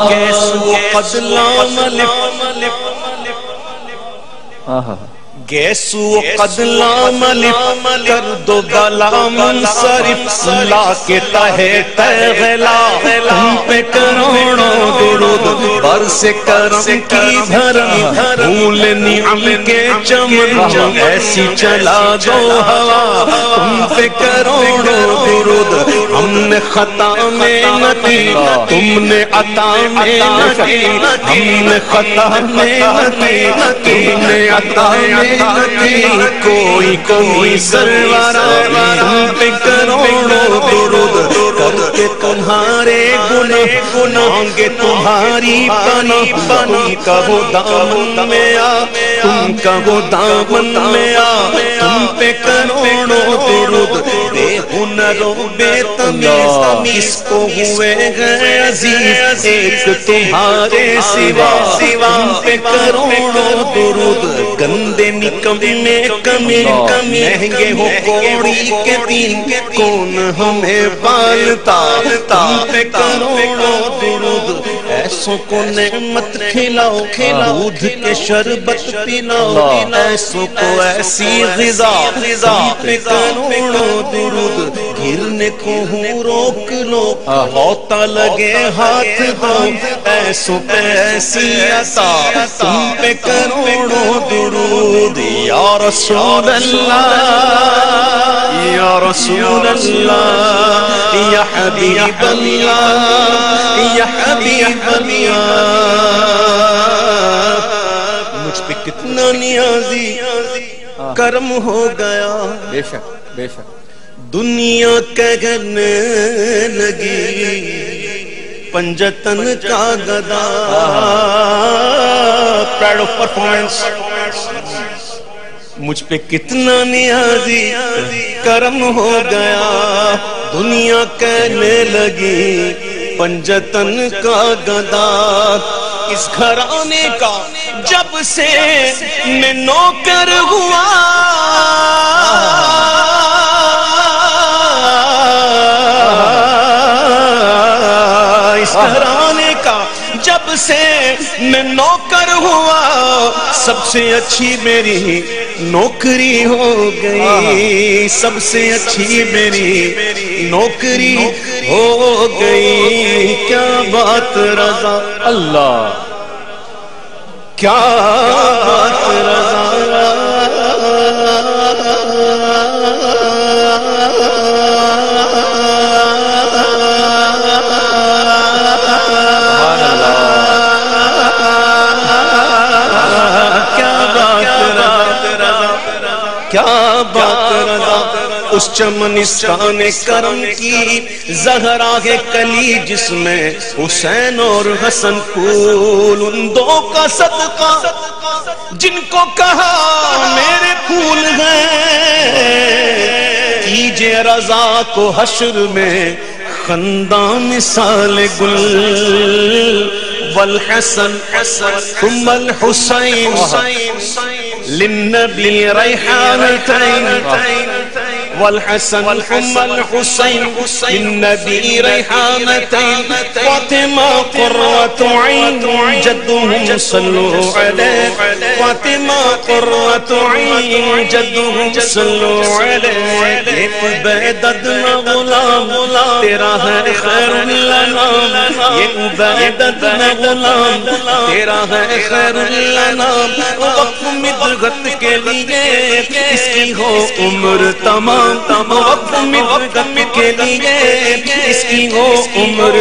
گیسو قد لام گیسو قد لام کر دو گلا منصرف لا کے تہے تغلا تم پہ کروڑوں درود برس کرم کی بھرم پھول نعم کے چمن ایسی چلا دو ہوا تم پہ کروڑوں درود ہم نے خطا میں نہ کی تم نے عطا میں نہ کی ہم نے خطا میں نہ کی تم نے عطا میں کوئی کوئی سرورا تم پہ کروڑوں درود کر کے تمہارے گناہ مانگے تمہاری پناہ تم کہو دامن میں آ تم کہو دامن میں آ تم پہ کروڑوں درود بے ہنر و بے تمیز اس کو ہوئے ہیں عزیز ایک تمہارے سوا تم پہ کروڑوں درود گندے نکم میں کمی مہنگے ہو کوڑی کے دین کون ہمیں پالتا تم پہ کروڑوں درود ایسوں کو نعمت کھلاؤ دودھ کے شربت پلاؤ ایسوں کو ایسی غذا تم پہ کروڑوں درود گرنے کو ہوں روک لو غوطہ لگے ہاتھ دو ایسوں پہ ایسی عطا تم پہ کروڑوں درود یا رسول اللہ یا رسول اللہ یا حبیب اللہ یا حبیب اللہ مجھ پہ کتنا نیازی کرم ہو گیا بے شک بے شک دنیا کہنے لگی پنجتن کا گدا پراؤڈ آف پرفارمنس مجھ پہ کتنا نیازی کرم ہو گیا دنیا کہنے لگی پنجتن کا گدا اس گھرانے کا جب سے میں نوکر ہوا اس گھرانے کا جب سے میں نوکر ہوا سب سے اچھی میری نوکری ہو گئی سب سے اچھی میری نوکری ہو گئی کیا بات رضا اللہ کیا بات رضا کیا بات رضا اس چمنستان کرم کی زہرا ہے کلی جس میں حسین اور حسن پھول ان دو کا صدقہ جن کو کہا میرے پھول ہیں کیجئے رضا کو حشر میں خنداں مثال گل والحسن ثم الحسین للنبی ریحانتین والحسن ثم الحسین للنبی ریحانتین فاطمہ قرۃ عین جدهم صلوا علیہ فاطمہ قرۃ عین جدهم صلوا علیہ یہ عبیدت نہ غلام تیرا ہے خیر الانام یہ عبیدت نہ غلام تیرا ہے خیر الانام وقت مدغت کے لیے اس کی ہو عمر تمام وقت مدغت کے لیے اس کی ہو عمر